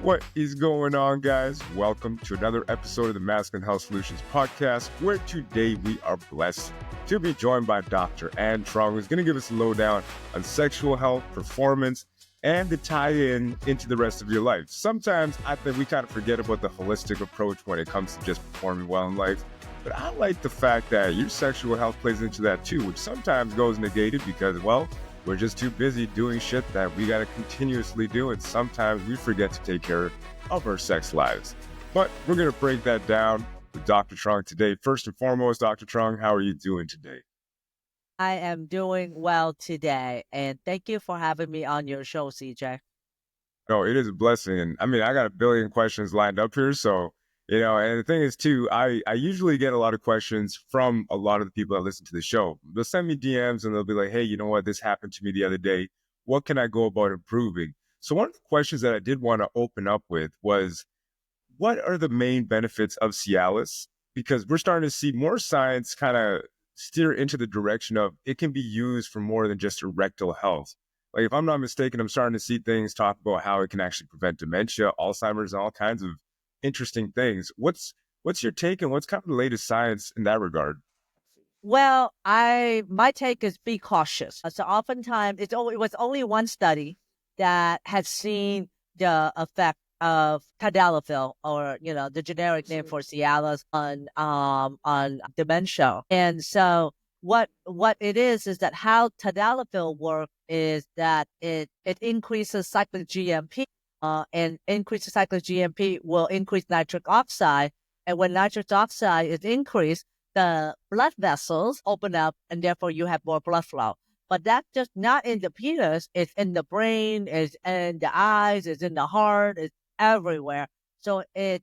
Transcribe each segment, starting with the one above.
What is going on, guys? Welcome to another episode of the Masculine Health Solutions podcast, where today we are blessed to be joined by Dr. Ann Truong, who's going to give us a lowdown on sexual health, performance, and the tie-in into the rest of your life. Sometimes I think we kind of forget about the holistic approach when it comes to just performing well in life. But I like the fact that your sexual health plays into that too, which sometimes goes negated because, well, we're just too busy doing shit that we got to continuously do, and sometimes we forget to take care of our sex lives. But we're going to break that down with Dr. Truong today. First and foremost, Dr. Truong, how are you doing today? I am doing well today, and thank you for having me on your show, CJ. No, it is a blessing. And I mean, I got a billion questions lined up here. So, and the thing is, too, I usually get a lot of questions from a lot of the people that listen to the show. They'll send me DMs and they'll be like, hey, you know what? This happened to me the other day. What can I go about improving? So one of the questions that I did want to open up with was, what are the main benefits of Cialis? Because we're starting to see more science kind of steer into the direction of it can be used for more than just erectile health. Like, if I'm not mistaken, I'm starting to see things talk about how it can actually prevent dementia, Alzheimer's, and all kinds of interesting things. What's your take, and what's kind of the latest science in that regard? Well, my take is be cautious. So oftentimes it was only one study that had seen the effect of tadalafil, or the generic name for Cialis, on dementia. And so what it is that how tadalafil works is that it increases cyclic GMP, and increases cyclic GMP will increase nitric oxide, and when nitric oxide is increased, the blood vessels open up, and therefore you have more blood flow. But that's just not in the penis. It's in the brain, it's in the eyes, it's in the heart, it's everywhere. So it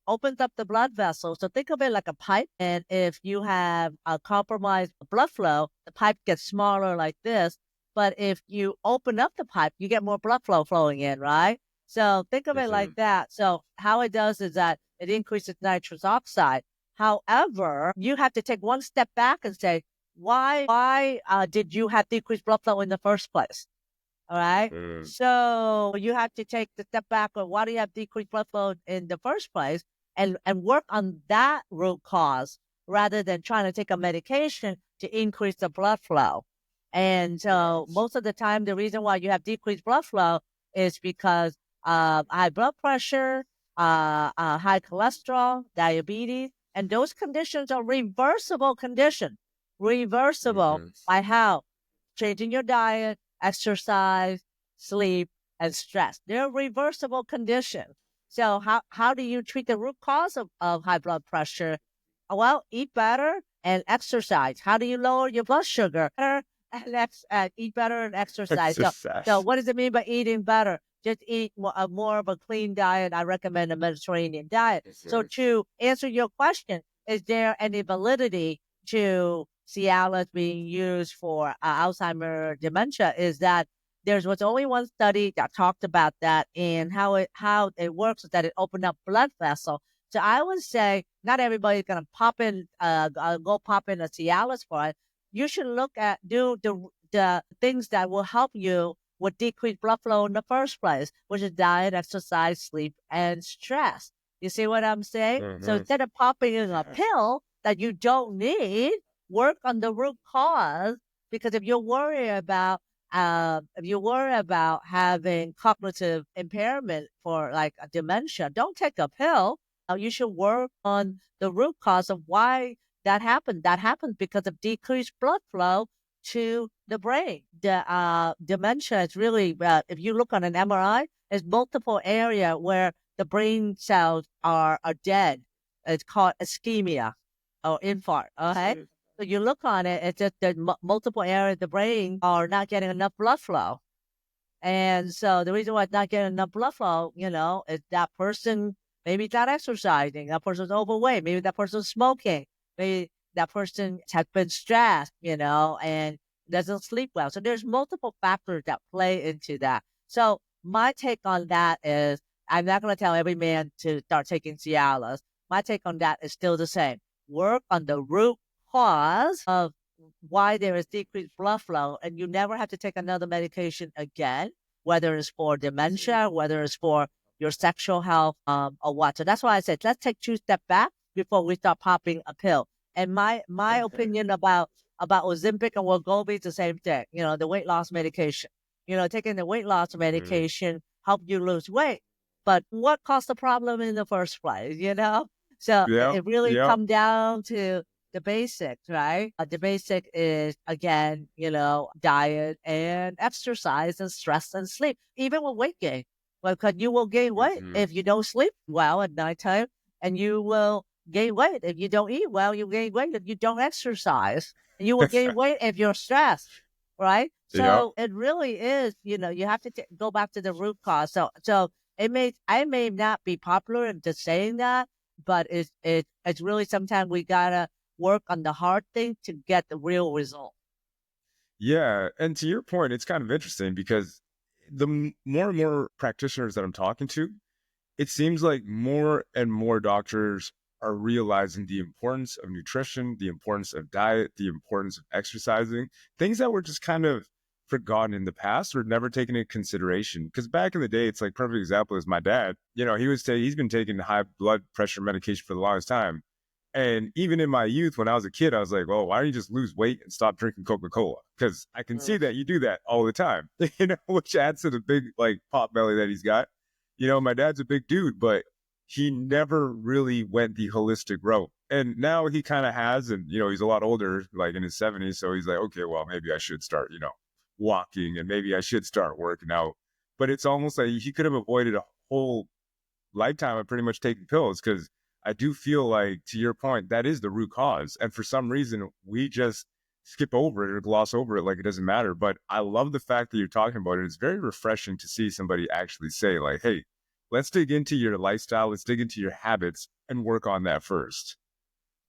opens up the blood vessels. So think of it like a pipe. And if you have a compromised blood flow, the pipe gets smaller like this. But if you open up the pipe, you get more blood flow flowing in, right? So think of it like that. So how it does is that it increases nitrous oxide. However, you have to take one step back and say, why did you have decreased blood flow in the first place? All right. So you have to take the step back of why do you have decreased blood flow in the first place, and work on that root cause rather than trying to take a medication to increase the blood flow. And so most of the time, the reason why you have decreased blood flow is because high blood pressure, high cholesterol, diabetes, and those conditions are reversible conditions. Reversible by how? Changing your diet, exercise, sleep, and stress. They're reversible conditions. So how do you treat the root cause of high blood pressure? Well, eat better and exercise. How do you lower your blood sugar? Eat better and exercise. So what does it mean by eating better? Just eat more of a clean diet. I recommend a Mediterranean diet. So to answer your question, is there any validity to Cialis being used for Alzheimer's dementia? Is that was only one study that talked about that, and how it works is that it opened up blood vessel. So I would say not everybody's gonna go pop in a Cialis for it. You should do the things that will help you with decreased blood flow in the first place, which is diet, exercise, sleep, and stress. You see what I'm saying? So instead of popping in a pill that you don't need, work on the root cause. Because if you worry about having cognitive impairment for like a dementia, don't take a pill. You should work on the root cause of why that happened. That happens because of decreased blood flow to the brain. The dementia is really, if you look on an MRI, there's multiple areas where the brain cells are dead. It's called ischemia or infarct. Okay. So you look on it, it's just that multiple areas of the brain are not getting enough blood flow. And so the reason why it's not getting enough blood flow, is that person maybe not exercising, that person's overweight, maybe that person's smoking, maybe that person has been stressed, and doesn't sleep well. So there's multiple factors that play into that. So my take on that is, I'm not going to tell every man to start taking Cialis. My take on that is still the same. Work on the root cause of why there is decreased blood flow, and you never have to take another medication again, whether it's for dementia, whether it's for your sexual health, or what. So that's why I said, let's take 2 steps back before we start popping a pill. And my opinion about Ozempic and Wegovy is the same thing. The weight loss medication. Taking the weight loss medication help you lose weight. But what caused the problem in the first place? So Yeah, it really yeah, come down to the basics, right? The basic is, again, diet and exercise and stress and sleep, even with weight gain. Well, because you will gain weight hmm if you don't sleep well at nighttime, and you will gain weight if you don't eat well. You gain weight if you don't exercise, and you will gain weight if you're stressed, right? yeah. So it really is, you have to go back to the root cause. So I may not be popular in just saying that, but it's really sometimes we gotta work on the hard thing to get the real result. Yeah, and to your point, it's kind of interesting because more and more practitioners that I'm talking to, it seems like more and more doctors are realizing the importance of nutrition, the importance of diet, the importance of exercising, things that were just kind of forgotten in the past or never taken into consideration. Because back in the day, it's like perfect example is my dad. He's been taking high blood pressure medication for the longest time. And even in my youth, when I was a kid, I was like, well, why don't you just lose weight and stop drinking Coca-Cola? Because I can see Mm. that you do that all the time, which adds to the big like pot belly that he's got. My dad's a big dude, but he never really went the holistic route. And now he kind of has, and he's a lot older, like in his 70s. So he's like, okay, well, maybe I should start, walking and maybe I should start working out. But it's almost like he could have avoided a whole lifetime of pretty much taking pills because I do feel like, to your point, that is the root cause. And for some reason, we just skip over it or gloss over it like it doesn't matter. But I love the fact that you're talking about it. It's very refreshing to see somebody actually say, like, hey, let's dig into your lifestyle, let's dig into your habits and work on that first.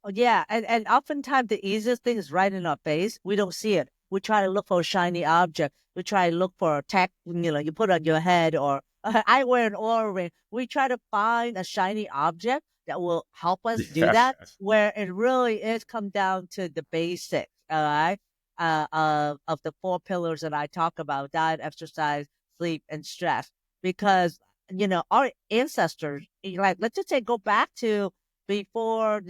Oh, yeah, and oftentimes the easiest thing is right in our face. We don't see it. We try to look for a shiny object. We try to look for a tech, you put on your head, or I wear an Oura ring. We try to find a shiny object that will help us do Yeah. that, where it really is come down to the basics, all right, of the 4 pillars that I talk about: diet, exercise, sleep, and stress. Because our ancestors, like, let's just say, go back to before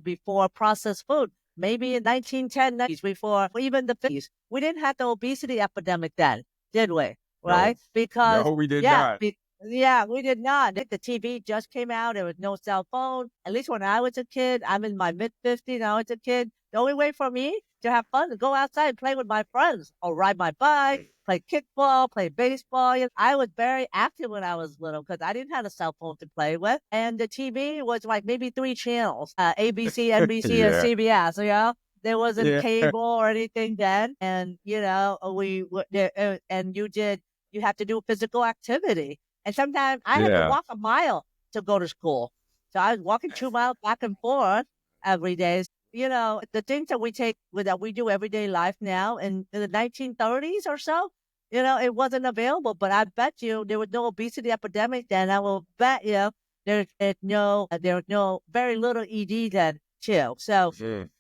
before processed food, maybe in 1910, before even the 50s, we didn't have the obesity epidemic then, did we? No, Right? Because no, we did yeah, not. yeah, we did not. The TV just came out. There was no cell phone. At least when I was a kid, I'm in my mid 50s. I was a kid. The only way for me to have fun is go outside and play with my friends, or ride my bike, play kickball, play baseball. I was very active when I was little because I didn't have a cell phone to play with. And the TV was like maybe 3 channels, ABC, NBC, and Yeah. CBS, There wasn't Yeah. cable or anything then. And, and you have to do physical activity. And sometimes I had to Yeah. walk a mile to go to school. So I was walking 2 miles back and forth every day. The things that we do everyday life now, in the 1930s or so, it wasn't available. But I bet you there was no obesity epidemic then. I will bet you there was no very little ED then too. So, Mhm.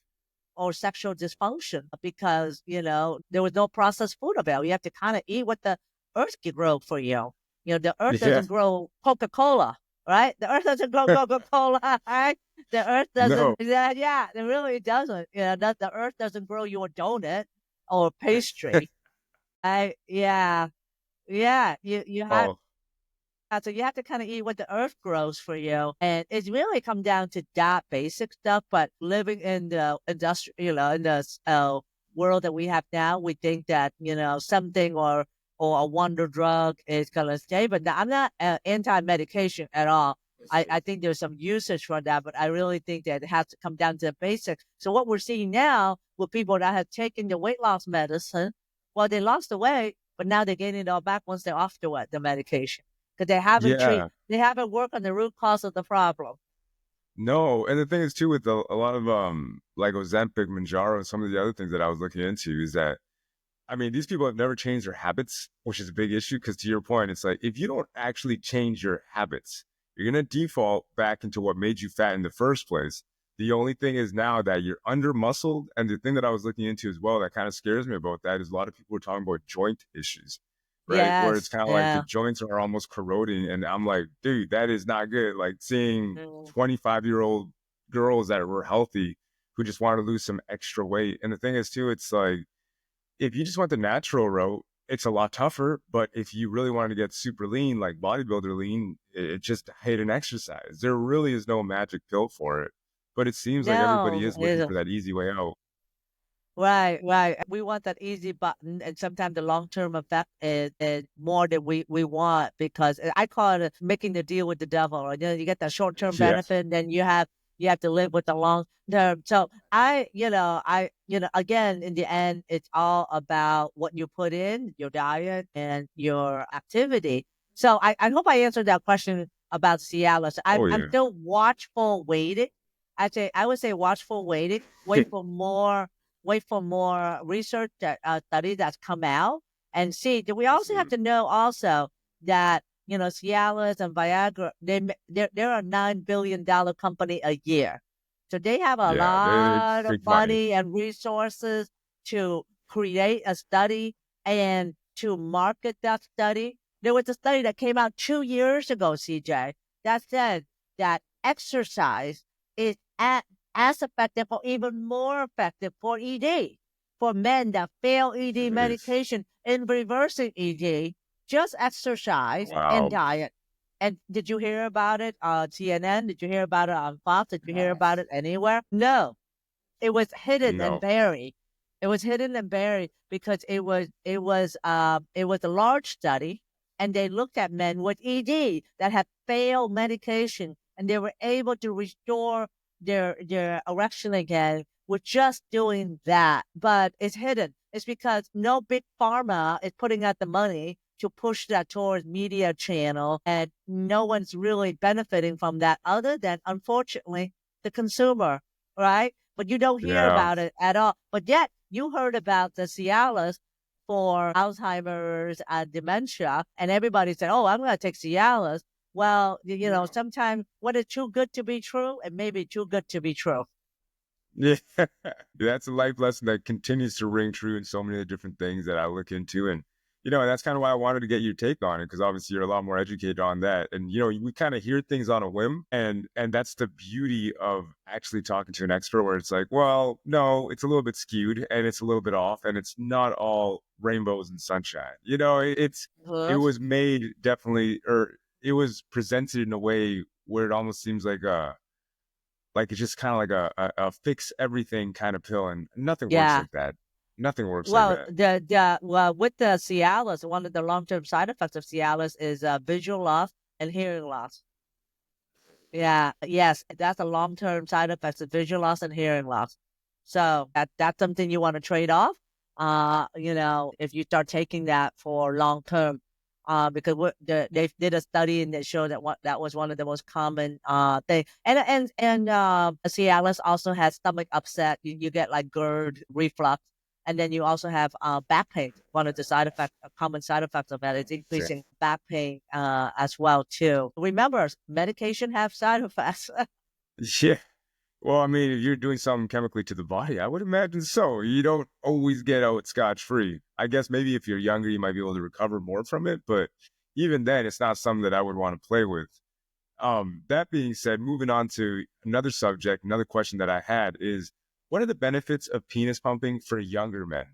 or sexual dysfunction, because there was no processed food available. You have to kind of eat what the earth can grow for you. The earth Yeah. doesn't grow Coca-Cola, right? The earth doesn't grow Coca-Cola, right? The earth doesn't. No. Yeah, it really doesn't. That the earth doesn't grow you a donut or pastry. Yeah, yeah. You have Oh, so you have to kind of eat what the earth grows for you. And it's really come down to that basic stuff. But living in the industrial, in the world that we have now, we think that, something or a wonder drug is going to stay. But I'm not anti-medication at all. I think there's some usage for that, but I really think that it has to come down to the basics. So what we're seeing now with people that have taken the weight loss medicine, well, they lost the weight, but now they're getting it all back once they're off the medication because yeah. they haven't worked on the root cause of the problem. No, and the thing is too with a lot of like Ozempic, Manjaro, and some of the other things that I was looking into is that I mean these people have never changed their habits, which is a big issue. Because to your point, it's like if you don't actually change your habits, you're gonna default back into what made you fat in the first place. The only thing is now that you're under muscled, and the thing that I was looking into as well that kind of scares me about that is a lot of people are talking about joint issues. right? Where it's Yes. kind of like the Yeah. joints are almost corroding. And I'm like, dude, that is not good. Like seeing Mm. 25-year-old girls that were healthy who just want to lose some extra weight. And the thing is, too, it's like, if you just went the natural route, it's a lot tougher. But if you really wanted to get super lean, like bodybuilder lean, it just hate an exercise. There really is no magic pill for it. But it seems like everybody No, is looking for that easy way out. right, right. We want that easy button, and sometimes the long term effect is more than we want because I call it making the deal with the devil. Right? You get the short term Yeah. benefit, and then you have to live with the long term. So again, in the end, it's all about what you put in your diet and your activity. So I hope I answered that question about Cialis. I'm Oh, I'm yeah. still watchful waiting. I would say watchful waiting. Wait for more research study that's come out and see. We also have Listen, to know also that Cialis and Viagra they're a $9 billion company a year, so they have a yeah, it's lot of big money. money and resources to create a study and to market that study. There was a study that came out 2 years ago, CJ, that said that exercise is as effective or even more effective for ED. For men that fail ED It is. medication in reversing ED, just exercise and Wow. diet. And did you hear about it on CNN? Did you hear about it on Fox? Did you hear No. about it anywhere? No. It was hidden and No. buried. It was hidden and buried because it was a large study, and they looked at men with ED that had failed medication, and they were able to restore their erection again with just doing that. But it's hidden. It's because no big pharma is putting out the money to push that towards media channel, and no one's really benefiting from that other than, unfortunately, the consumer, right? But you don't hear Yeah. about it at all. But yet you heard about the Cialis for Alzheimer's and dementia, and everybody said, "Oh, I'm going to take Cialis." Well, Yeah. sometimes what is too good to be true, it may be too good to be true. Yeah. That's a life lesson that continues to ring true in so many different things that I look into. And, that's kind of why I wanted to get your take on it, because obviously you're a lot more educated on that. And, we kind of hear things on a whim. And that's the beauty of actually talking to an expert where it's like, well, no, it's a little bit skewed and it's a little bit off and it's not all rainbows and sunshine. It Good. was made definitely, or it was presented in a way where it almost seems like it's just kind of like a fix everything kind of pill, and nothing works Yeah. like that. Nothing works like Well, that. with the Cialis, one of the long-term side effects of Cialis is visual loss and hearing loss. Yeah, yes, that's a long-term side effect of visual loss and hearing loss. So that's something you want to trade off. If you start taking that for long term, because they did a study and they showed that was one of the most common thing. And Cialis also has stomach upset. You get like GERD, reflux, and then you also have back pain. One of the common side effects of that is Yeah. increasing back pain as well too. Remember, medication have side effects. Yeah. Well, I mean, if you're doing something chemically to the body, I would imagine so. You don't always get out scotch free. I guess maybe if you're younger, you might be able to recover more from it, but even then, it's not something that I would want to play with. That being said, moving on to another subject, another question that I had is, what are the benefits of penis pumping for younger men?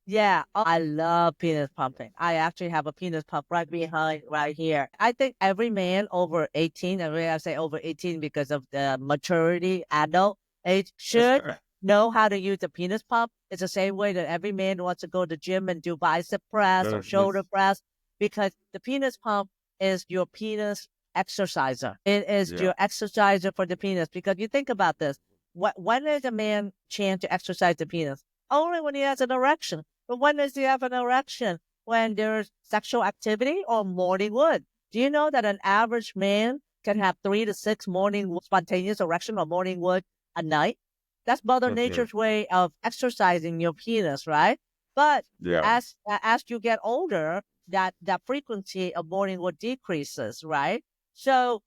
Yeah, I love penis pumping. I actually have a penis pump right here. I think every man over 18, and I say over 18 because of the maturity, adult age, should know how to use a penis pump. It's the same way that every man wants to go to the gym and do bicep press or shoulder press, because the penis pump is your penis exerciser. It is Yeah. your exerciser for the penis, because you think about this. When is a man chance to exercise the penis? Only when he has an erection. But when does he have an erection? When there's sexual activity or morning wood. Do you know that an average man can have 3 to 6 spontaneous erection or morning wood a night? That's Mother Mhm. Nature's way of exercising your penis, right? But Yeah. as you get older, that frequency of morning wood decreases, right? So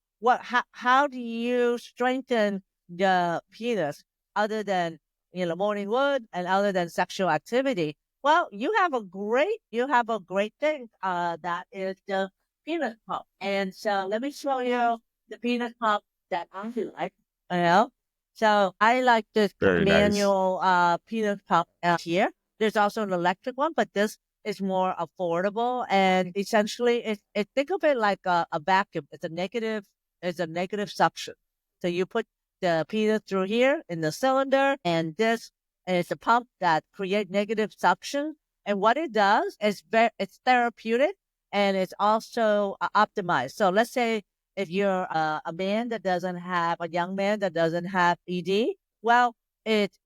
how do you strengthen the penis other than morning wood and other than sexual activity? Well, you have a great thing. That is the peanut pump. And so let me show you the peanut pump that I like. You know, so I like this Very nice. manual peanut pump here. There's also an electric one, but this is more affordable. And essentially, think of it like a vacuum. It's a negative suction. So you put the peanut through here in the cylinder, and this is a pump that create negative suction. And what it does is it's therapeutic, and it's also optimized. So let's say if you're a young man that doesn't have ED, well,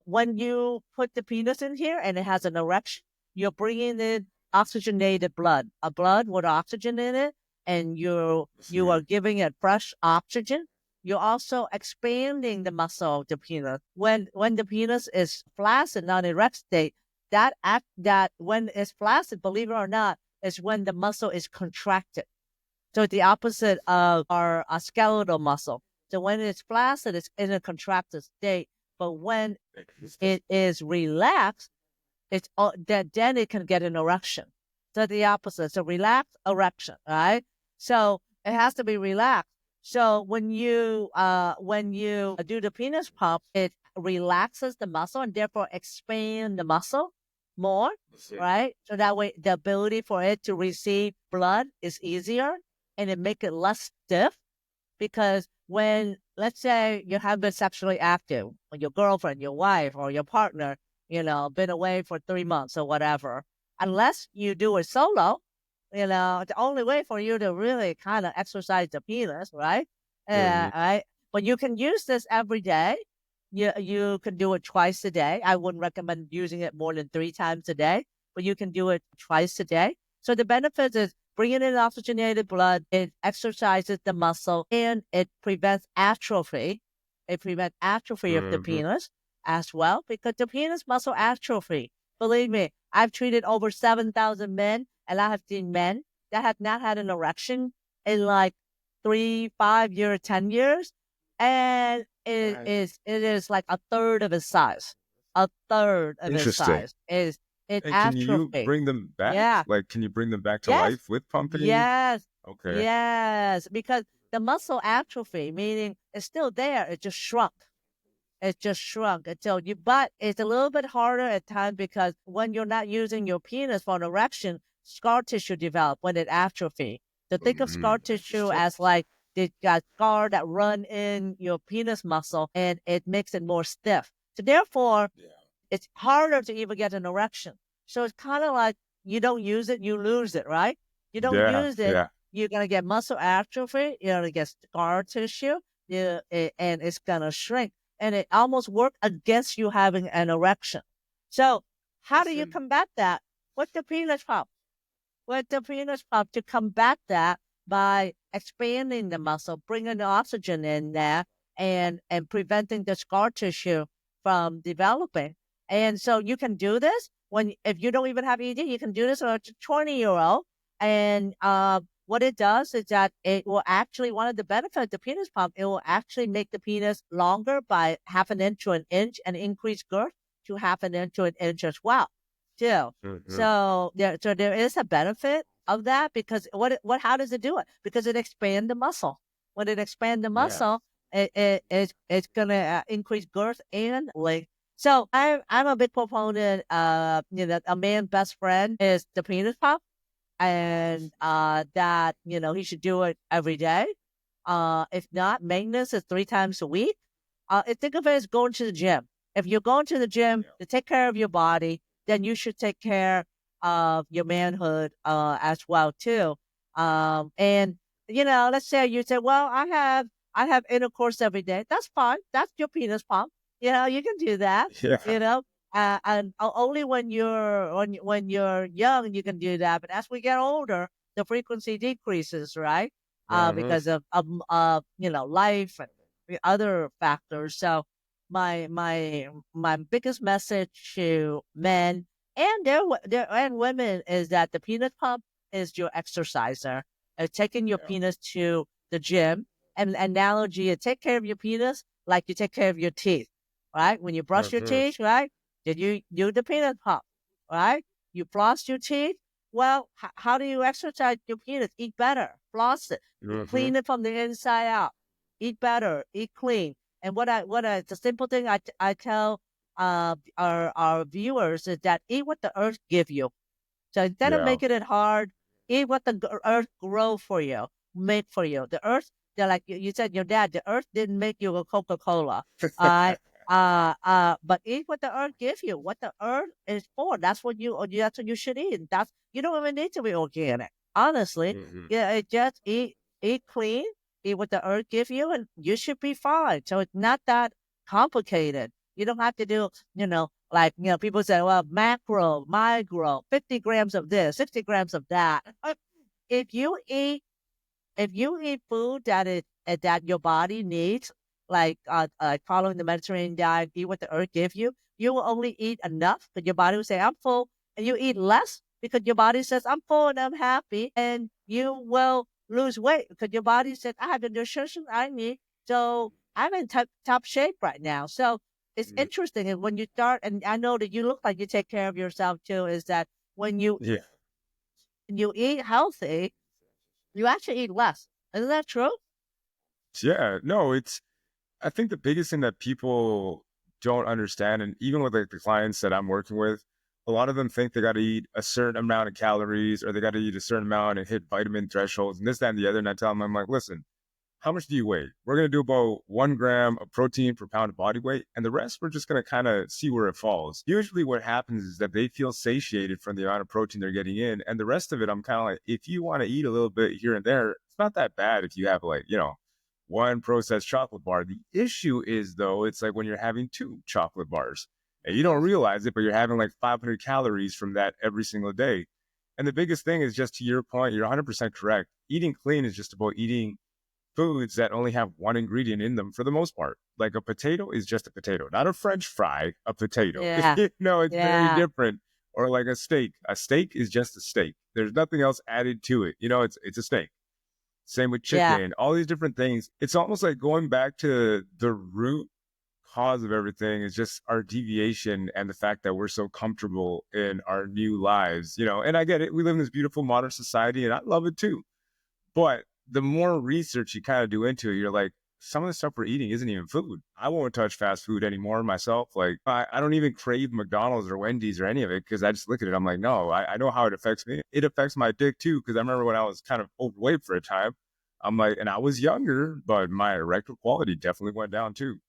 when you put the penis in here and it has an erection, you're bringing in oxygenated blood, a blood with oxygen in it, and you are giving it fresh oxygen. You're also expanding the muscle of the penis. When the penis is flaccid, not erect state, that when it's flaccid, believe it or not, is when the muscle is contracted. So the opposite of our skeletal muscle. So when it's flaccid, it's in a contracted state. But when it is relaxed, then it can get an erection. So the opposite. So relaxed erection, right? So it has to be relaxed. So when you do the penis pump, it relaxes the muscle and therefore expand the muscle more, right? So that way the ability for it to receive blood is easier, and it make it less stiff. Because when, let's say, you have been sexually active with your girlfriend, your wife, or your partner, been away for 3 months or whatever, unless you do it solo, the only way for you to really kind of exercise the penis, right? Hmm. Right. But you can use this every day. You can do it twice a day. I wouldn't recommend using it more than 3 times a day, but you can do it twice a day. So the benefits is bringing in oxygenated blood. It exercises the muscle, and it prevents atrophy. It prevents atrophy of the Hmm. penis as well, because the penis muscle atrophy. Believe me, I've treated over 7,000 men, and I have seen men that have not had an erection in like 3, 5 years, 10 years, and it is like a third of his size. A third of his Interesting. size is it And can you atrophy. bring them back? Yeah. Like, can you bring them back to Yes. life with pumping? Yes. Okay. Yes. Because the muscle atrophy, meaning it's still there, it just shrunk. It just shrunk until but it's a little bit harder at times, because when you're not using your penis for an erection, scar tissue develop when it atrophy. So think of scar tissue Interesting. as like the scar that run in your penis muscle, and it makes it more stiff. So therefore, Yeah. it's harder to even get an erection. So it's kind of like you don't use it, you lose it, right? You don't Yeah. use it, Yeah. you're gonna get muscle atrophy, you're gonna get scar tissue, and it's gonna shrink, and it almost work against you having an erection. So how do you Listen. combat that? With the penis pump. With the penis pump to combat that by expanding the muscle, bringing the oxygen in there, and preventing the scar tissue from developing. And so you can do this if you don't even have ED, you can do this on a 20-year-old. And what it does is that it will actually, one of the benefits of the penis pump, it will actually make the penis longer by half an inch to an inch, and increase girth to half an inch to an inch as well, too. Hmm. So there is a benefit of that, because how does it do it? Because it expands the muscle. When it expands the Yeah. muscle, it's gonna increase girth and length. So I'm a big proponent. A man's best friend is the penis pump, and that he should do it every day. If not, maintenance is 3 times a week. Think of it as going to the gym. If you're going to the gym Yeah. to take care of your body, then you should take care of your manhood as well too. And let's say you say, well, I have intercourse every day. That's fine. That's your penis pump. You can do that. Yeah. You know, and only when you're young you can do that. But as we get older, the frequency decreases, right? Hmm. Because of life and the other factors. So my biggest message to men and and women is that the penis pump is your exerciser. Taking your Yeah. penis to the gym. An analogy: take care of your penis like you take care of your teeth, right? When you brush your Hmm. teeth, right? Did you do the penis pump, right? You floss your teeth. Well, how do you exercise your penis? Eat better, floss it, Mm-hmm. clean it from the inside out. Eat better, eat clean. And the simple thing I tell our viewers is that eat what the earth give you. So instead of Yeah. making it hard, eat what the earth grow for you, make for you. The earth, they're like you said, your dad, the earth didn't make you a Coca-Cola. Uh, but eat what the earth gives you. What the earth is for. That's what you should eat. You don't even need to be organic. Honestly, Mm-hmm. yeah, just eat clean, eat what the earth gives you, and you should be fine. So it's not that complicated. You don't have to do, like, people say, well, macro, micro, 50 grams of this, 60 grams of that. If you eat, if you eat food that your body needs, like following the Mediterranean diet, eat what the earth gives you, you will only eat enough because your body will say, I'm full. And you eat less because your body says, I'm full and I'm happy. And you will lose weight because your body says, I have the nutrition I need. So I'm in top shape right now. So it's Mm. interesting. And when you start, and I know that you look like you take care of yourself too, is that when Yeah. you eat healthy, you actually eat less. Isn't that true? Yeah. No, I think the biggest thing that people don't understand, and even with like the clients that I'm working with, a lot of them think they got to eat a certain amount of calories or they got to eat a certain amount and hit vitamin thresholds and this, that, and the other. And I tell them, I'm like, listen, how much do you weigh? We're going to do about 1 gram of protein per pound of body weight. And the rest, we're just going to kind of see where it falls. Usually what happens is that they feel satiated from the amount of protein they're getting in. And the rest of it, I'm kind of like, if you want to eat a little bit here and there, it's not that bad if you have like, one processed chocolate bar. The issue is though, it's like when you're having two chocolate bars and you don't realize it, but you're having like 500 calories from that every single day. And the biggest thing is just to your point, you're 100% correct. Eating clean is just about eating foods that only have one ingredient in them for the most part. Like a potato is just a potato, not a French fry, a potato. Yeah. It's very Yeah. different. Or like a steak. A steak is just a steak. There's nothing else added to it. It's a steak. Same with Yeah. chicken, all these different things. It's almost like going back to the root cause of everything is just our deviation and the fact that we're so comfortable in our new lives, and I get it. We live in this beautiful modern society and I love it too. But the more research you kind of do into it, you're like, some of the stuff we're eating isn't even food. I won't touch fast food anymore myself. Like, I don't even crave McDonald's or Wendy's or any of it because I just look at it. I'm like, no, I know how it affects me. It affects my dick too. Because I remember when I was kind of overweight for a time, I'm like, and I was younger, but my erectile quality definitely went down too.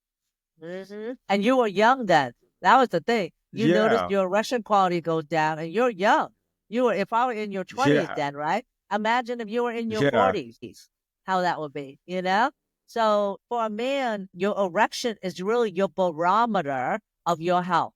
And you were young then. That was the thing. You noticed Yeah. your erection quality goes down, and you're young. If I were in your 20s Yeah. then, right? Imagine if you were in your Yeah. 40s, how that would be, you know? So for a man, your erection is really your barometer of your health.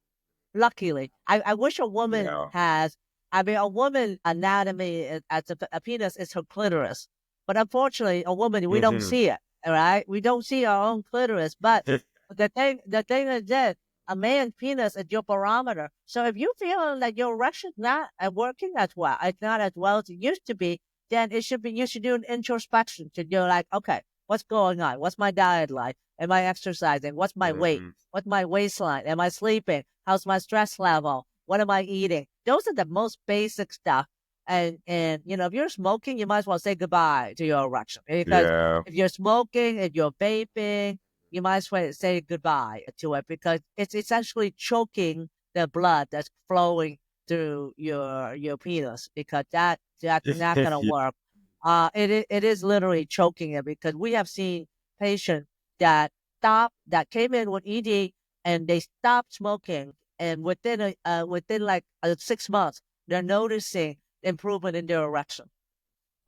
Luckily, I wish a woman Yeah. has. I mean, a woman anatomy as a penis is her clitoris, but unfortunately, a woman we don't Hmm. see it. All right, we don't see our own clitoris. But the thing is that a man's penis is your barometer. So if you feel like your erection's not working as well, it's not as well as it used to be, then it should be. You should do an introspection. So you're like, okay, what's going on? What's my diet like? Am I exercising? What's my weight? Hmm. What's my waistline? Am I sleeping? How's my stress level? What am I eating? Those are the most basic stuff. And if you're smoking, you might as well say goodbye to your erection because Yeah. if you're smoking, if you're vaping, you might as well say goodbye to it because it's essentially choking the blood that's flowing through your penis because that's not gonna Yeah. work. It is literally choking it because we have seen patients that that came in with ED and they stopped smoking and within like 6 months they're noticing improvement in their erection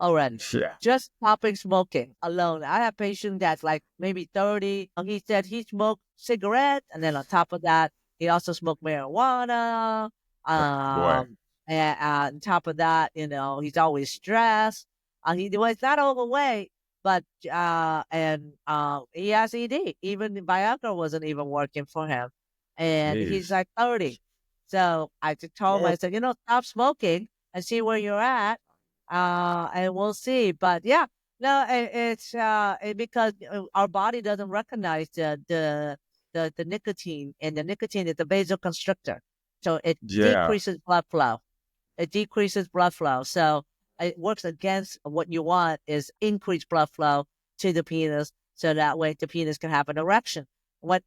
already. Yeah. Just stopping smoking alone. I have patients that's like maybe 30. He said he smoked cigarette, and then on top of that, he also smoked marijuana. Boy. And on top of that, he's always stressed. He's not overweight, but he has ED. Even Viagra wasn't even working for him, and he's Jeez. like 30. So I just told him, I Well, said, stop smoking and see where you're at and we'll see. But yeah, no, because our body doesn't recognize the nicotine, and the nicotine is the vasoconstrictor, so it yeah. decreases blood flow. it decreases blood flow. So it works against what you want is increased blood flow to the penis, so that way the penis can have an erection. When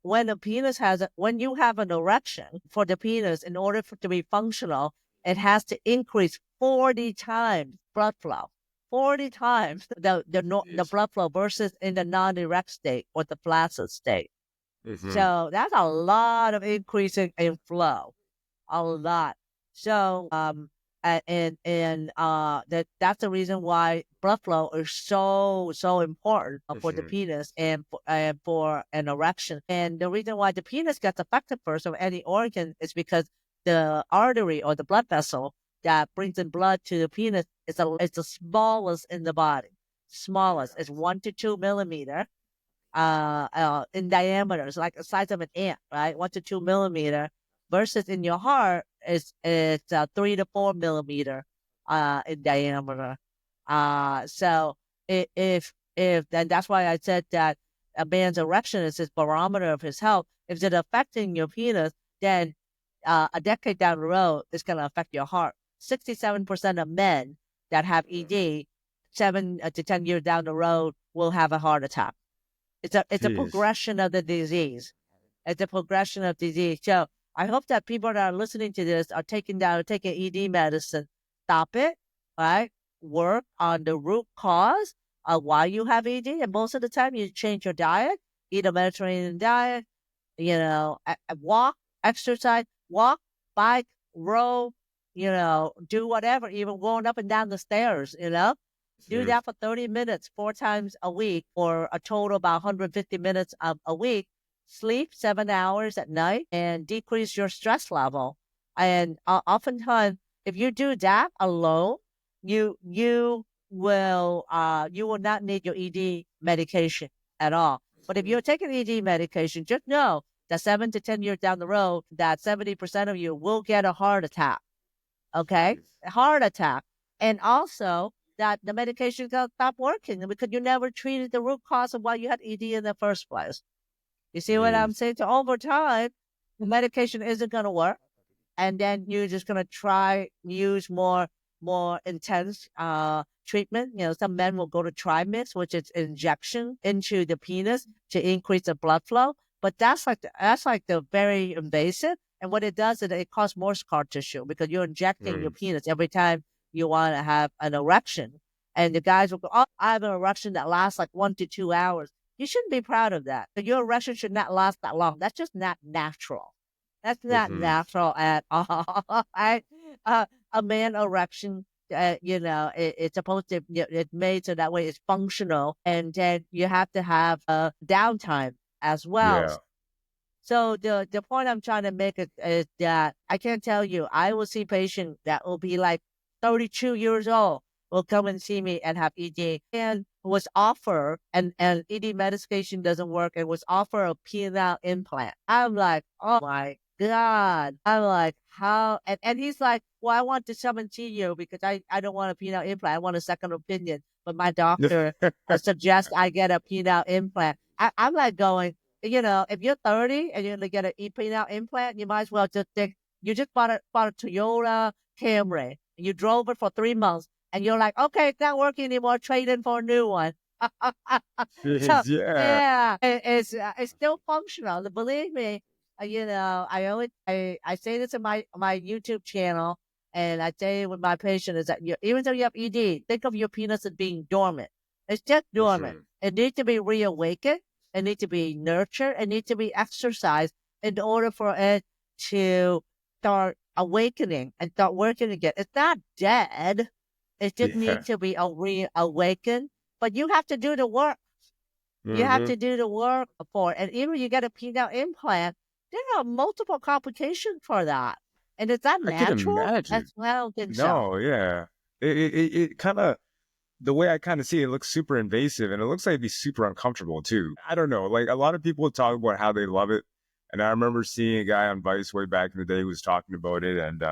you have an erection for the penis, in order for it to be functional, it has to increase 40 times blood flow. 40 times the blood flow versus in the non-erect state or the flaccid state. So that's a lot of increasing in flow, a lot. So that's the reason why blood flow is so important for the penis and for an erection. And the reason why the penis gets affected first of any organ is because the artery or the blood vessel that brings in blood to the penis it's the smallest in the body. Smallest. It's 1 to 2 millimeter in diameter. It's like the size of an ant, right? 1 to 2 millimeter versus in your heart it's 3 to 4 millimeter in diameter. So if then that's why I said that a man's erection is his barometer of his health. If it's affecting your penis, then a decade down the road, it's going to affect your heart. 67% of men that have ED, 7 to 10 years down the road, will have a heart attack. It's a progression of the disease. It's a progression of disease. So I hope that people that are listening to this are taking ED medicine. Stop it, right? Work on the root cause of why you have ED. And most of the time you change your diet, eat a Mediterranean diet, walk, exercise, walk, bike, row, do whatever, even going up and down the stairs, do that for 30 minutes, 4 times a week, or a total about 150 minutes a week. Sleep 7 hours at night and decrease your stress level. And oftentimes, if you do that alone, you will not need your ED medication at all. But if you're taking ED medication, just know that 7 to 10 years down the road, that 70% of you will get a heart attack. Okay, a heart attack, and also that the medication is going to stop working because you never treated the root cause of why you had ED in the first place. You see what I'm saying? So over time, the medication isn't going to work, and then you're just going to use more intense treatment. Some men will go to trimix, which is injection into the penis to increase the blood flow. But that's like the very invasive. And what it does is it causes more scar tissue because you're injecting your penis every time you want to have an erection. And the guys will go, oh, I have an erection that lasts like 1 to 2 hours. You shouldn't be proud of that. Your erection should not last that long. That's just not natural. That's not natural at all. A man erection, it's supposed to, it's made so that way it's functional. And then you have to have a downtime as well. Yeah. So the point I'm trying to make is that I can tell you, I will see patients that will be like 32 years old will come and see me and have ED and was offered, and ED medication doesn't work, and was offered a penile implant. I'm like, oh my God. I'm like, how? And he's like, well, I want to come and see you because I don't want a penile implant. I want a second opinion. But my doctor suggests I get a penile implant. I'm like going, if you're 30 and you're going to get an penile implant, you might as well just think, you just bought a Toyota Camry. And you drove it for 3 months. And you're like, okay, it's not working anymore. Trade in for a new one. So, yeah, it's still functional. Believe me, I say this in my YouTube channel, and I say with my patient is that even though you have ED, think of your penis as being dormant. It's just dormant. It needs to be reawakened. It needs to be nurtured. It needs to be exercised in order for it to start awakening and start working again. It's not dead. It just needs to be reawakened. But you have to do the work. You have to do the work for it. And even when you get a penile implant, there are multiple complications for that. And is that natural? As well, No, yeah. It kind of, the way I kind of see it, looks super invasive, and it looks like it'd be super uncomfortable too. I don't know. Like, a lot of people talk about how they love it. And I remember seeing a guy on Vice way back in the day who was talking about it. And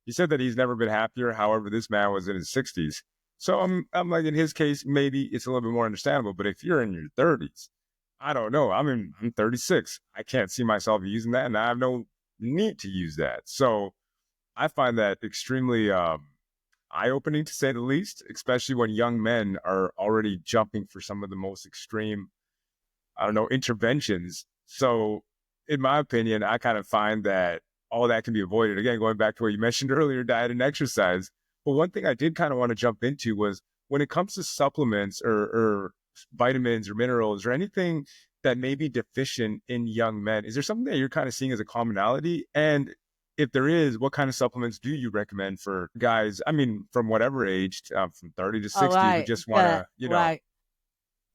he said that he's never been happier. However, this man was in his 60s. So I'm like, in his case, maybe it's a little bit more understandable. But if you're in your 30s, I don't know. I'm 36. I can't see myself using that, and I have no need to use that. So I find that extremely eye-opening to say the least, especially when young men are already jumping for some of the most extreme, I don't know, interventions. So, in my opinion, I kind of find that all that can be avoided. Again, going back to what you mentioned earlier, diet and exercise. But one thing I did kind of want to jump into was when it comes to supplements or vitamins or minerals or anything that may be deficient in young men, is there something that you're kind of seeing as a commonality? And if there is, what kind of supplements do you recommend for guys? I mean, from whatever age, from 30 to All 60, who right. just want Good. to, you know, Right.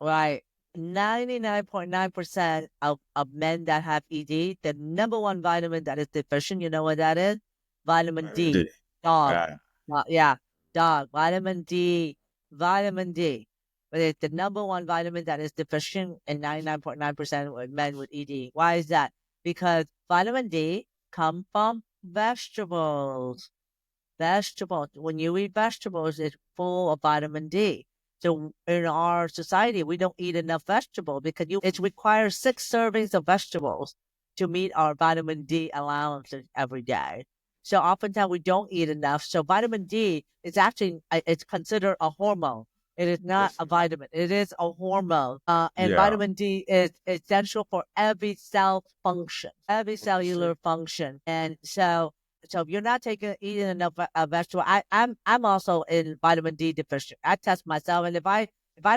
Right. 99.9% of men that have ED, the number one vitamin that is deficient, you know what that is? Vitamin D. Dog. uh, Yeah, dog. Vitamin D. Vitamin D. But it's the number one vitamin that is deficient in 99.9% of men with ED. Why is that? Because vitamin D come from vegetables. Vegetables. When you eat vegetables, it's full of vitamin D. So in our society, we don't eat enough vegetable because it requires 6 servings of vegetables to meet our vitamin D allowances every day. So oftentimes we don't eat enough. So vitamin D is actually it's considered a hormone. It is not a vitamin. It is a hormone. And yeah. vitamin D is essential for every cell function, every cellular function. And so if you're not eating enough vegetable, I'm also in vitamin D deficient. I test myself, and if I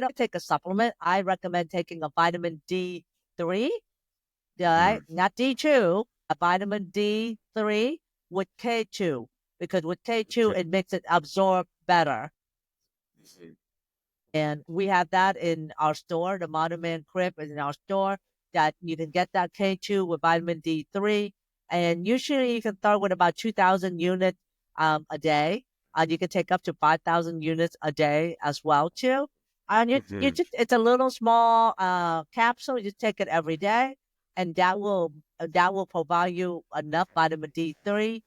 don't take a supplement, I recommend taking a vitamin D3, right? Mm. Not D2, a vitamin D3 with K2, because with K2 Okay. it makes it absorb better. And we have that in our store. The Modern Man Crib is in our store that you can get that K2 with vitamin D3. And usually you can start with about 2,000 units a day. You can take up to 5,000 units a day as well too. And you Mhm. just, it's a little small capsule. You take it every day, and that will provide you enough vitamin D3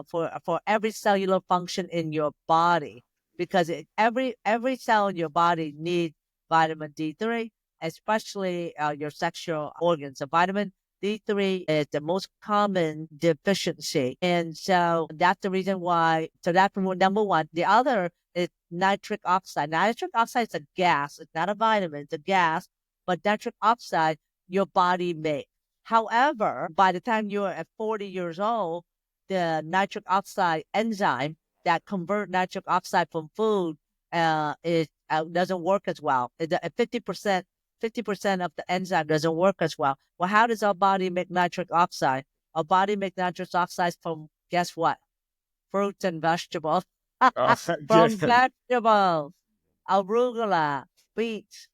for every cellular function in your body, because every cell in your body needs vitamin D3, especially your sexual organs. So vitamin D3 is the most common deficiency. And so that's the reason why. So that's number one. The other is nitric oxide. Nitric oxide is a gas. It's not a vitamin. It's a gas. But nitric oxide, your body makes. However, by the time you're at 40 years old, the nitric oxide enzyme that convert nitric oxide from food it doesn't work as well. 50% of the enzyme doesn't work as well. Well, how does our body make nitric oxide? Our body makes nitric oxide from, guess what? Fruits and vegetables. Oh, From vegetables, arugula, beets,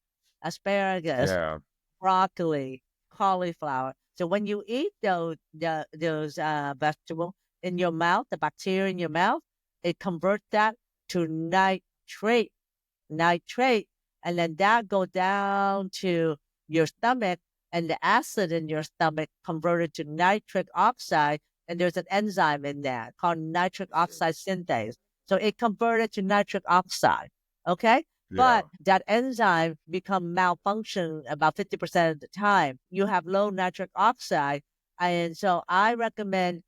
asparagus, yeah. broccoli, cauliflower. So when you eat those vegetables in your mouth, the bacteria in your mouth, it converts that to nitrate, and then that go down to your stomach, and the acid in your stomach converted to nitric oxide, and there's an enzyme in there called nitric oxide synthase. So it converted to nitric oxide. Okay. Yeah. But that enzyme become malfunction about 50% of the time. You have low nitric oxide. And so I recommend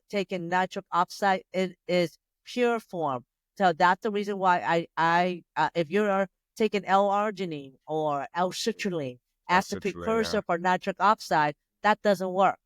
taking nitric oxide in its pure form. So that's the reason why if you're taking L-arginine or L-citrulline as the Citrulline, yeah. precursor for nitric oxide, that doesn't work.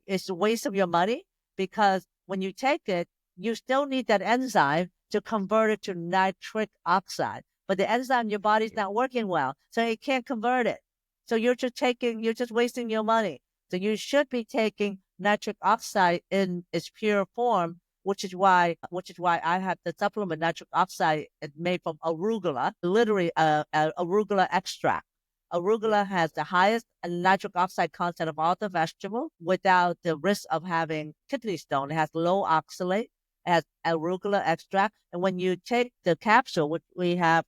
It's a waste of your money, because when you take it, you still need that enzyme to convert it to nitric oxide. But the enzyme in your body's not working well, so it can't convert it. So you're just wasting your money. So you should be taking nitric oxide in its pure form, which is why I have the supplement nitric oxide. It's made from arugula, literally arugula extract. Arugula has the highest nitric oxide content of all the vegetables without the risk of having kidney stone. It has low oxalate, it has arugula extract. And when you take the capsule, which we have,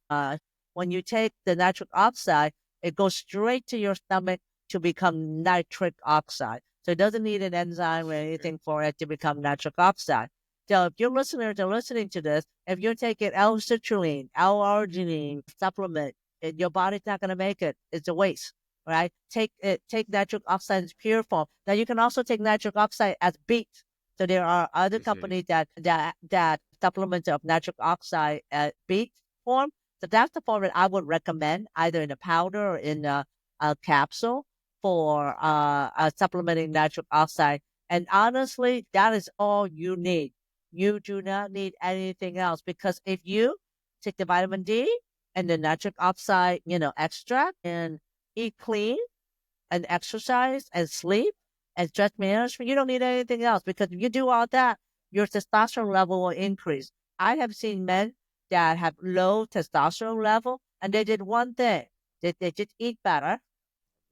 when you take the nitric oxide, it goes straight to your stomach to become nitric oxide. So it doesn't need an enzyme or anything for it to become nitric oxide. So if your listeners are listening to this, if you're taking L-citrulline, L-arginine supplement, your body's not going to make it. It's a waste, right? Take nitric oxide in pure form. Now you can also take nitric oxide as beet. So there are other I see. companies that supplement of nitric oxide beet form. So that's the form that I would recommend, either in a powder or in a capsule for supplementing nitric oxide. And honestly, that is all you need. You do not need anything else, because if you take the vitamin D and the nitric oxide, extract, and eat clean and exercise and sleep and stress management, you don't need anything else, because if you do all that, your testosterone level will increase. I have seen men that have low testosterone level and they did one thing. They just eat better.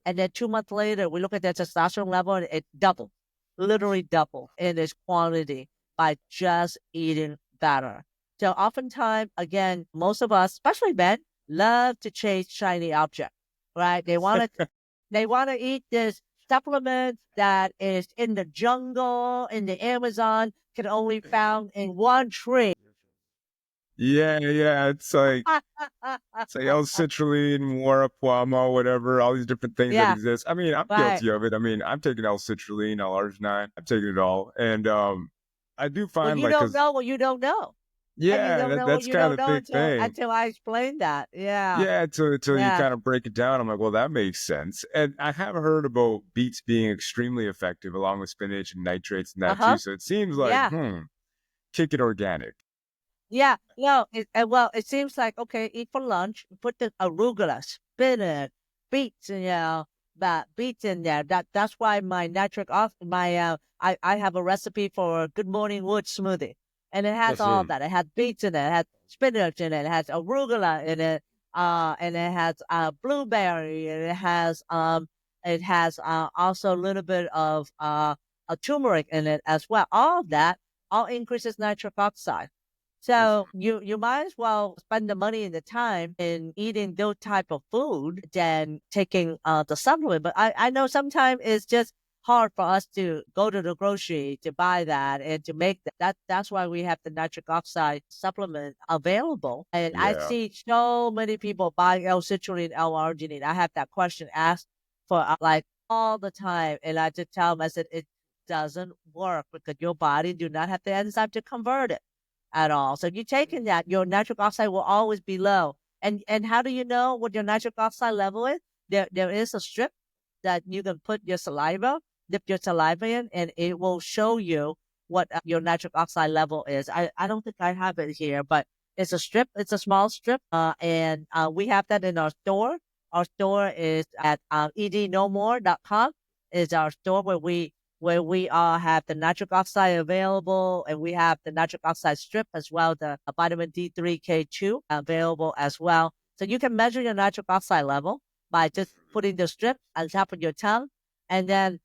And then 2 months later, we look at their testosterone level and it doubled, literally doubled in its quantity by just eating better. So oftentimes, again, most of us, especially men, love to chase shiny objects, right? They want to eat this supplement that is in the jungle, in the Amazon, can only found in one tree. Yeah, yeah. It's like L-citrulline, warfarin, whatever, all these different things that Yeah, exist. I mean, I'm right. guilty of it. I mean, I'm taking L-citrulline, L-arginine. I'm taking it all. And I do Well, find you like, don't cause know what you don't know. And you yeah, don't know what that's you kind don't of the know big until thing. until I explain that. Yeah. Yeah, till you Yeah. kind of break it down, I'm like, well, that makes sense. And I have heard about beets being extremely effective along with spinach and nitrates and that too. Uh-huh. So it seems like, Yeah. kick it organic. Yeah. No, well, it seems like, okay, eat for lunch, put the arugula, spinach, beets, but beets in there. That's why my nitric off my I have a recipe for Good Morning Wood smoothie. And it has all of Mhm. that. It has beets in it, it has spinach in it, it has arugula in it, and it has blueberry, and it has also a little bit of a turmeric in it as well. All of that all increases nitric oxide. So you might as well spend the money and the time in eating those type of food than taking the supplement. But I know sometimes it's just hard for us to go to the grocery to buy that and to make that. That's why we have the nitric oxide supplement available. And I Yeah. see so many people buying L-citrulline, L-arginine. I have that question asked for like all the time, and I just tell them, I said, it doesn't work because your body do not have the enzyme to convert it at all. So if you're taking that, your nitric oxide will always be low. And how do you know what your nitric oxide level is? There is a strip that you can put your saliva, dip your saliva in, and it will show you what your nitric oxide level is. I don't think I have it here, but it's a strip. It's a small strip, and we have that in our store. Our store is at ednomore.com. Is our store where we have the nitric oxide available, and we have the nitric oxide strip as well, the vitamin D3K2 available as well. So you can measure your nitric oxide level by just putting the strip on top of your tongue, and then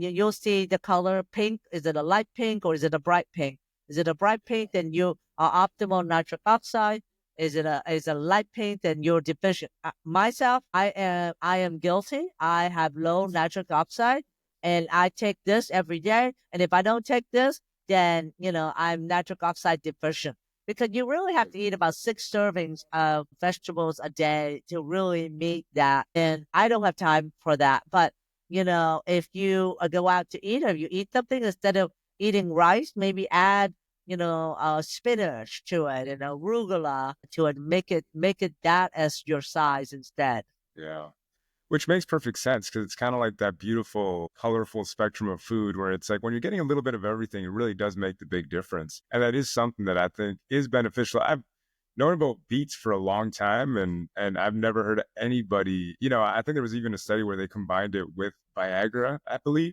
you'll see the color pink. Is it a light pink or is it a bright pink? Is it a bright pink? Then you are optimal nitric oxide. Is a light pink? Then you're deficient. Myself, I am guilty. I have low nitric oxide, and I take this every day. And if I don't take this, then I'm nitric oxide deficient, because you really have to eat about 6 servings of vegetables a day to really meet that. And I don't have time for that. But if you go out to eat, or you eat something, instead of eating rice, maybe add spinach to it and arugula to it. Make it that as your size instead. Yeah. Which makes perfect sense because it's kind of like that beautiful, colorful spectrum of food where it's like when you're getting a little bit of everything, it really does make the big difference. And that is something that I think is beneficial. I've known about beets for a long time, and I've never heard of anybody, I think there was even a study where they combined it with Viagra, I believe.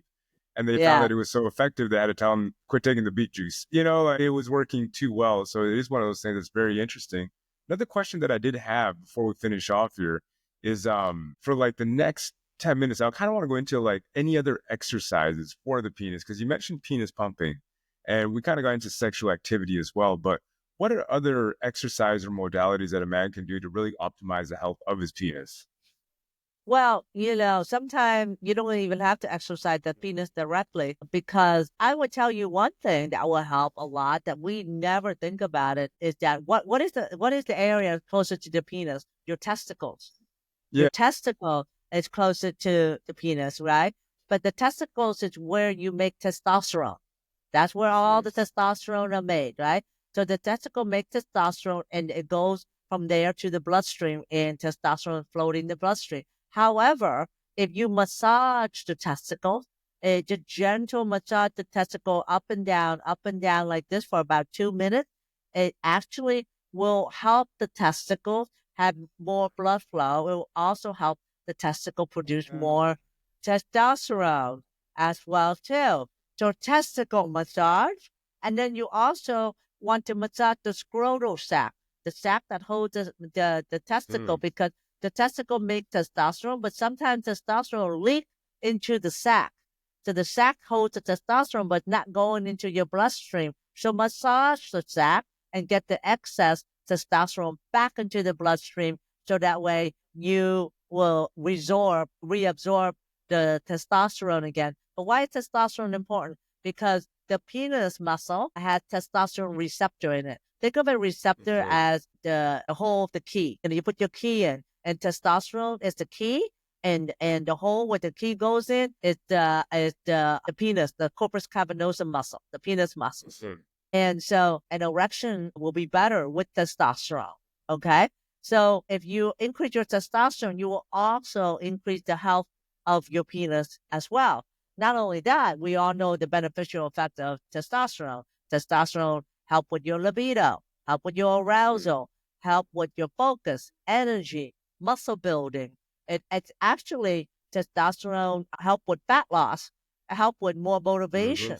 And they found Yeah. that it was so effective they had to tell them quit taking the beet juice. Like, it was working too well. So it is one of those things that's very interesting. Another question that I did have before we finish off here is for like the next 10 minutes, I kind of want to go into like any other exercises for the penis, because you mentioned penis pumping and we kind of got into sexual activity as well. But what are other exercise or modalities that a man can do to really optimize the health of his penis? Well, sometimes you don't even have to exercise the penis directly, because I would tell you one thing that will help a lot that we never think about it is that what is the area closer to the penis? Your testicles. Your Yeah. testicle is closer to the penis, right? But the testicles is where you make testosterone. That's where all the testosterone are made, right? So the testicle makes testosterone and it goes from there to the bloodstream and testosterone floating in the bloodstream. However, if you massage the testicles, just gentle massage the testicle up and down like this for about 2 minutes, it actually will help the testicles have more blood flow. It will also help the testicle produce more testosterone as well too. So testicle massage, and then you also want to massage the scrotal sac, the sac that holds the testicle, because the testicle makes testosterone, but sometimes testosterone leaks into the sac. So the sac holds the testosterone, but not going into your bloodstream. So massage the sac and get the excess testosterone back into the bloodstream, so that way you will reabsorb the testosterone again. But why is testosterone important? Because the penis muscle has testosterone receptor in it. Think of a receptor as the hole of the key. And you put your key in, and testosterone is the key, and the hole where the key goes in is the penis, the corpus cavernosum muscle, the penis muscle. And so an erection will be better with testosterone. Okay. So if you increase your testosterone, you will also increase the health of your penis as well. Not only that, we all know the beneficial effect of testosterone. Testosterone help with your libido, help with your arousal, help with your focus, energy, muscle building. It's actually testosterone help with fat loss, help with more motivation,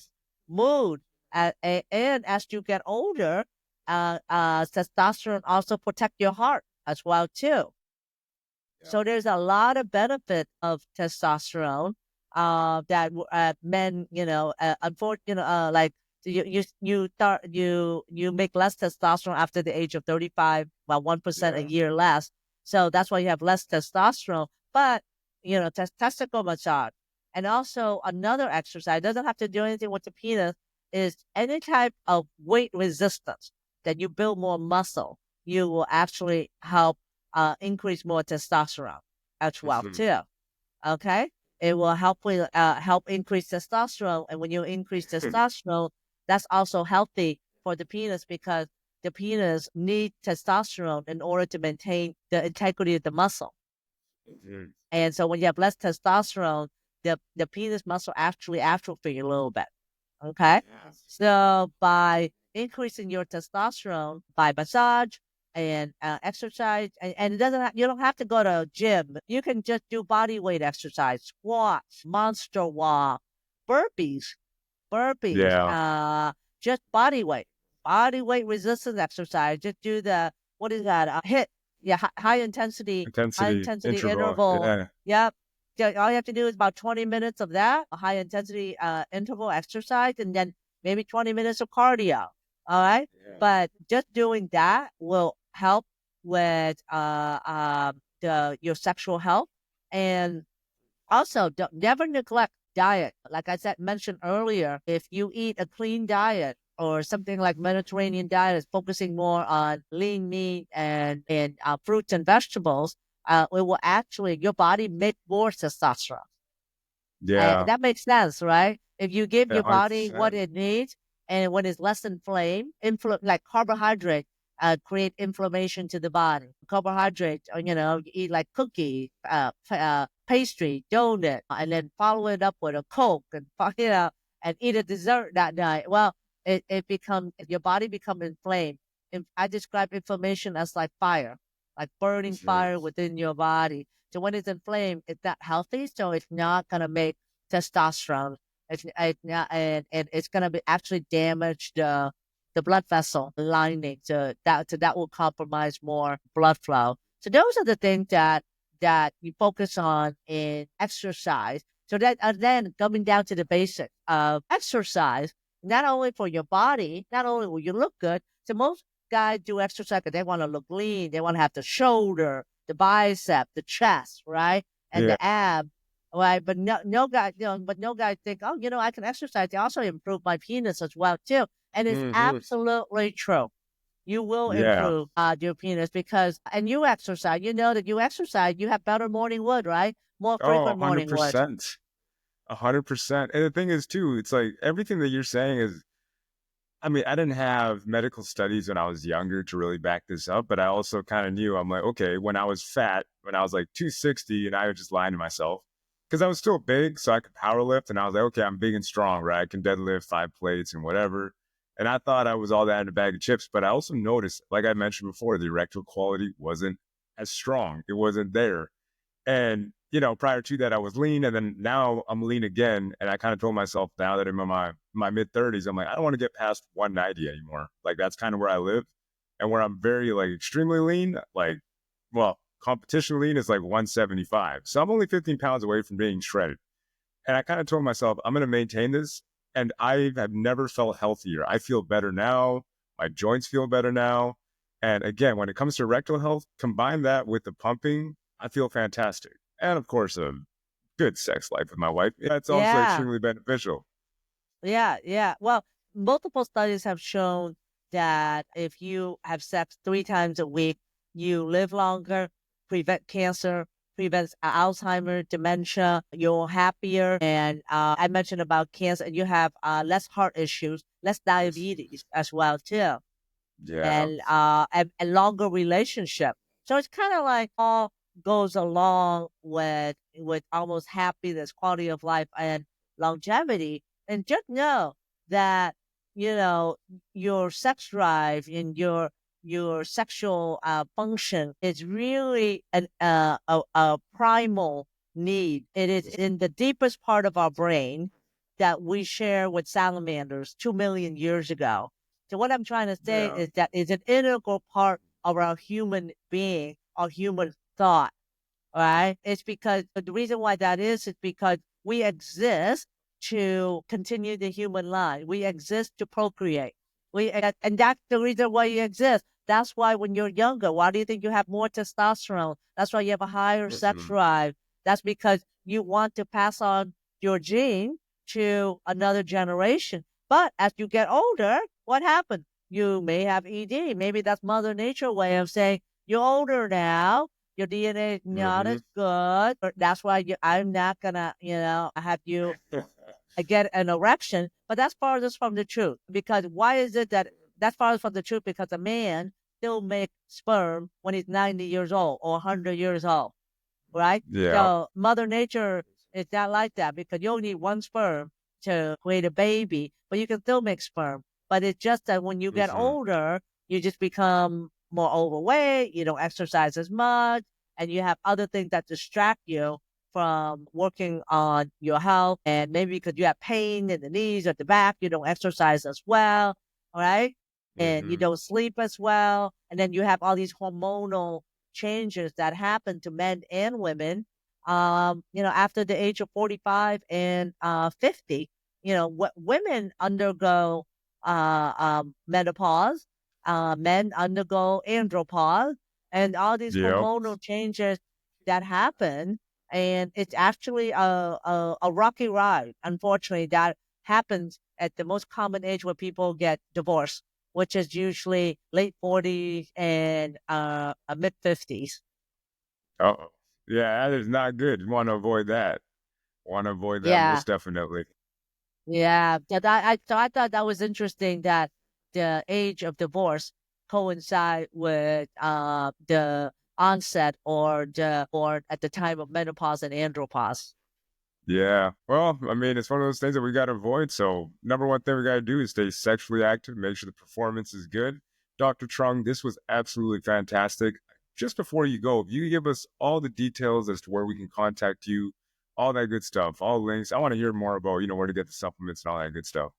mood, and as you get older, testosterone also protect your heart as well too. So there's a lot of benefit of testosterone that men, unfortunately, like you make less testosterone after the age of 35, about 1% a year less. So that's why you have less testosterone. But testicle massage, and also another exercise, doesn't have to do anything with the penis, is any type of weight resistance that you build more muscle. You will actually help increase more testosterone as well too. Okay, it will help increase testosterone, and when you increase testosterone, that's also healthy for the penis, because the penis needs testosterone in order to maintain the integrity of the muscle. And so when you have less testosterone, the penis muscle actually atrophy a little bit. Okay, so by increasing your testosterone by massage and exercise, and it doesn't you don't have to go to a gym. You can just do body weight exercise, squats, monster walk, burpees, just body weight resistance exercise. Just do the, what is that? HIIT, high intensity interval. Yep. All you have to do is about 20 minutes of that, a high intensity interval exercise, and then maybe 20 minutes of cardio. All right. But just doing that will help with your sexual health. And also, never neglect diet. Like I mentioned earlier, if you eat a clean diet or something like Mediterranean diet, focusing more on lean meat and fruits and vegetables, it will actually, your body make more testosterone. And that makes sense, right? If you give your body 100%. what it needs, and when it's less inflamed, like carbohydrate, create inflammation to the body. Carbohydrate, you eat like cookie, pastry, donut, and then follow it up with a Coke, and and eat a dessert that night. Well, your body become inflamed. I describe inflammation as like fire, like burning fire within your body. So when it's inflamed, it's not healthy. So it's not gonna make testosterone. It's not, and it's gonna be actually damage the blood vessel lining. So that will compromise more blood flow. So those are the things that you focus on in exercise. So that, and then coming down to the basics of exercise, not only for your body, not only will you look good. So most guys do exercise because they want to look lean. They want to have the shoulder, the bicep, the chest, right, and the ab, right. But no guy, no guy think, oh, I can exercise. They also improve my penis as well too, and it's absolutely true. You will improve your penis because, and you exercise. You know that you exercise, you have better morning wood, right? More frequent morning wood. 100%. 100%. And the thing is, too, it's like everything that you're saying is, I mean, I didn't have medical studies when I was younger to really back this up, but I also kind of knew I'm like, okay, when I was fat, when I was like 260, and I was just lying to myself because I was still big, so I could power lift. And I was like, okay, I'm big and strong, right? I can deadlift 5 plates and whatever. And I thought I was all that in a bag of chips, but I also noticed, like I mentioned before, the erectile quality wasn't as strong. It wasn't there. And, prior to that, I was lean. And then now I'm lean again. And I kind of told myself now that I'm in my mid 30s, I'm like, I don't want to get past 190 anymore. Like, that's kind of where I live. And where I'm very, like, extremely lean, like, well, competition lean is like 175. So I'm only 15 pounds away from being shredded. And I kind of told myself, I'm going to maintain this. And I have never felt healthier. I feel better now. My joints feel better now. And again, when it comes to erectile health, combine that with the pumping, I feel fantastic. And of course, a good sex life with my wife. Yeah, it's also Yeah. extremely beneficial. Yeah, yeah. Well, multiple studies have shown that if you have sex 3 times a week, you live longer, prevent cancer, prevents Alzheimer, dementia, you're happier. And I mentioned about cancer, and you have less heart issues, less diabetes as well, too, Yeah. and longer relationship. So it's kind of like all goes along with almost happiness, quality of life, and longevity. And just know that you know your sex drive and your sexual function is really a primal need. It is in the deepest part of our brain that we share with salamanders 2 million years ago. So what I'm trying to say Yeah. is that it's an integral part of our human being, our human thought, right? It's because the reason why that is because we exist to continue the human line. We exist to procreate. And that's the reason why you exist. That's why when you're younger, why do you think you have more testosterone? That's why you have a higher sex Mhm. drive. That's because you want to pass on your gene to another generation. But as you get older, what happens? You may have ED. Maybe that's Mother Nature way of saying you're older now. Your DNA is not Mhm. as good. But that's why I'm not gonna, have you get an erection. But that's farthest from the truth. Because why is it that that's farthest from the truth? Because a man still makes sperm when he's 90 years old or 100 years old, right? Yeah. So Mother Nature is not like that because you only need one sperm to create a baby, but you can still make sperm. But it's just that when you get Mhm. older, you just become more overweight, you don't exercise as much, and you have other things that distract you from working on your health. And maybe because you have pain in the knees or the back, you don't exercise as well, all right? And you Mhm. don't sleep as well. And then you have all these hormonal changes that happen to men and women, after the age of 45 and 50. Women undergo menopause, men undergo andropause, and all these Yep. hormonal changes that happen. And it's actually a rocky ride. Unfortunately, that happens at the most common age where people get divorced, which is usually late 40s and mid 50s. Oh, yeah, that is not good. You want to avoid that. Want to avoid that Yeah. most definitely. Yeah. So I thought that was interesting that the age of divorce coincide with the onset or at the time of menopause and andropause. Yeah. Well, I mean, it's one of those things that we got to avoid. So, number one thing we got to do is stay sexually active, make sure the performance is good. Dr. Trung, this was absolutely fantastic. Just before you go, if you could give us all the details as to where we can contact you, all that good stuff, all links. I want to hear more about, where to get the supplements and all that good stuff.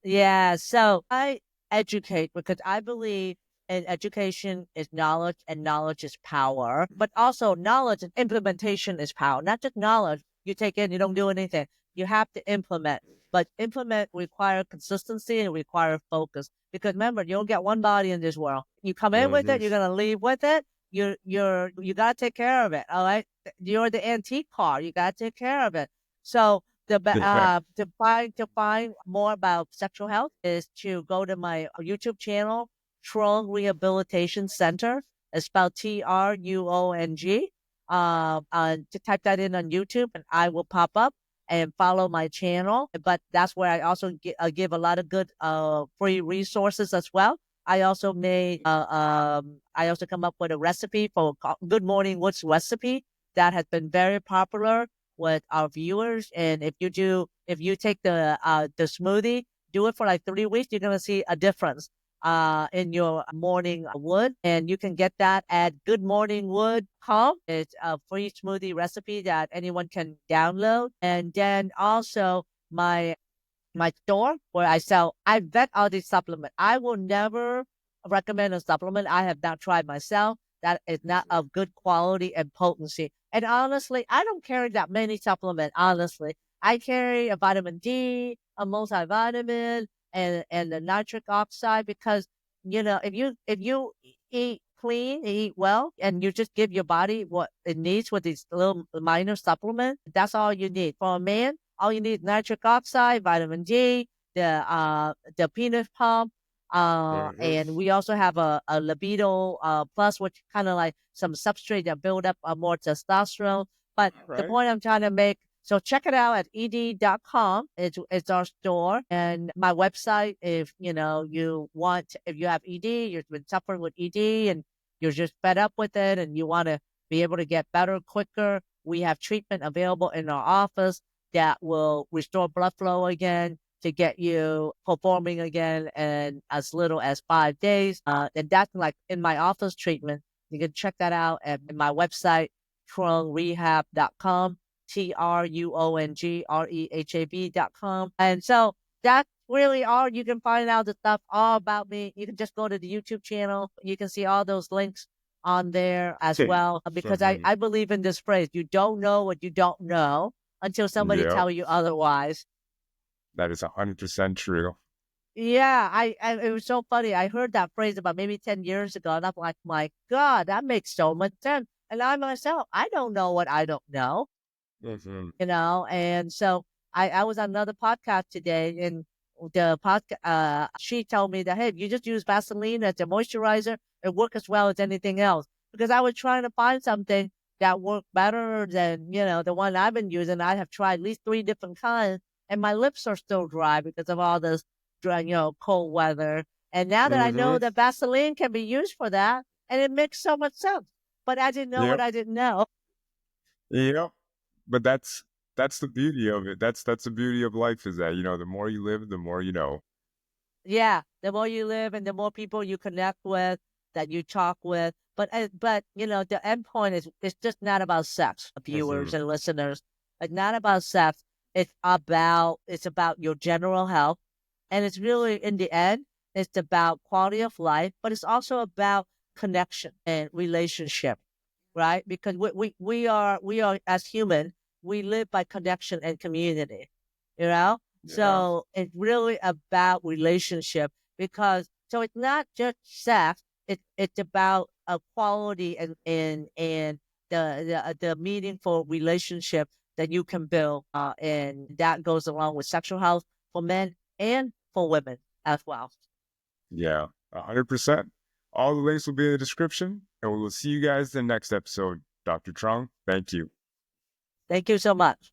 Yeah, so I educate because I believe in education is knowledge and knowledge is power, but also knowledge and implementation is power. Not just knowledge you take in, you don't do anything. You have to implement, but implement require consistency and require focus. Because remember, you don't get one body in this world. You come in with Hmm. it, you're gonna leave with it. You gotta take care of it. All right, you're the antique car. You gotta take care of it. So Yeah. to find more about sexual health is to go to my YouTube channel, Truong Rehabilitation Center. It's spelled Truong. To type that in on YouTube, and I will pop up. and follow my channel. But that's where I also give a lot of good free resources as well. I also made I also come up with a recipe for Good Morning Woods recipe that has been very popular with our viewers. And if you take the smoothie, do it for like 3 weeks, you're gonna see a difference in your morning wood. And you can get that at goodmorningwood.com. It's a free smoothie recipe that anyone can download. And then also my store where I vet all these supplements. I will never recommend a supplement I have not tried myself that is not of good quality and potency. And honestly, I don't carry that many supplements, honestly. I carry a vitamin D, a multivitamin, and the nitric oxide because if you eat clean, eat well, and you just give your body what it needs with these little minor supplements, that's all you need. For a man, all you need is nitric oxide, vitamin D, the peanut pump, and we also have a libido plus, which kind of like some substrate that build up more testosterone. But the Right. point I'm trying to make, so check it out at ed.com. It's our store and my website. If if you have ED, you've been suffering with ED, and you're just fed up with it, and you want to be able to get better quicker, we have treatment available in our office that will restore blood flow again to get you performing again in as little as 5 days. And that's like in my office treatment. You can check that out at my website, truongrehab.com, TRUONGREHAB.com. And so that's really all. You can find out the stuff all about me. You can just go to the YouTube channel. You can see all those links on there as well. Because I believe in this phrase, you don't know what you don't know until somebody Yeah, tell you otherwise. that is 100% true. Yeah, it was so funny. I heard that phrase about maybe 10 years ago, and I'm like, my God, that makes so much sense. And I myself, I don't know what I don't know, and so I was on another podcast today, and the podcast, she told me that, hey, if you just use Vaseline as a moisturizer, it works as well as anything else. Because I was trying to find something that worked better than, the one I've been using. I have tried at least 3 different kinds, and my lips are still dry because of all this dry, cold weather. And now that I know that Vaseline can be used for that, and it makes so much sense. But I didn't know what Yep. I didn't know. Yep. But that's the beauty of it. That's the beauty of life is that, the more you live, the more you know. Yeah, the more you live and the more people you connect with, that you talk with. But the end point is it's just not about sex, viewers and listeners. It's not about sex. It's about your general health, and it's really in the end, it's about quality of life, but it's also about connection and relationship, right? Because we are as human, we live by connection and community, you know? Yeah. So it's really about relationship because so it's not just sex, it's about a quality and the meaningful relationship that you can build, and that goes along with sexual health for men and for women as well. Yeah, 100%. All the links will be in the description, and we will see you guys in the next episode. Dr. Truong, thank you. Thank you so much.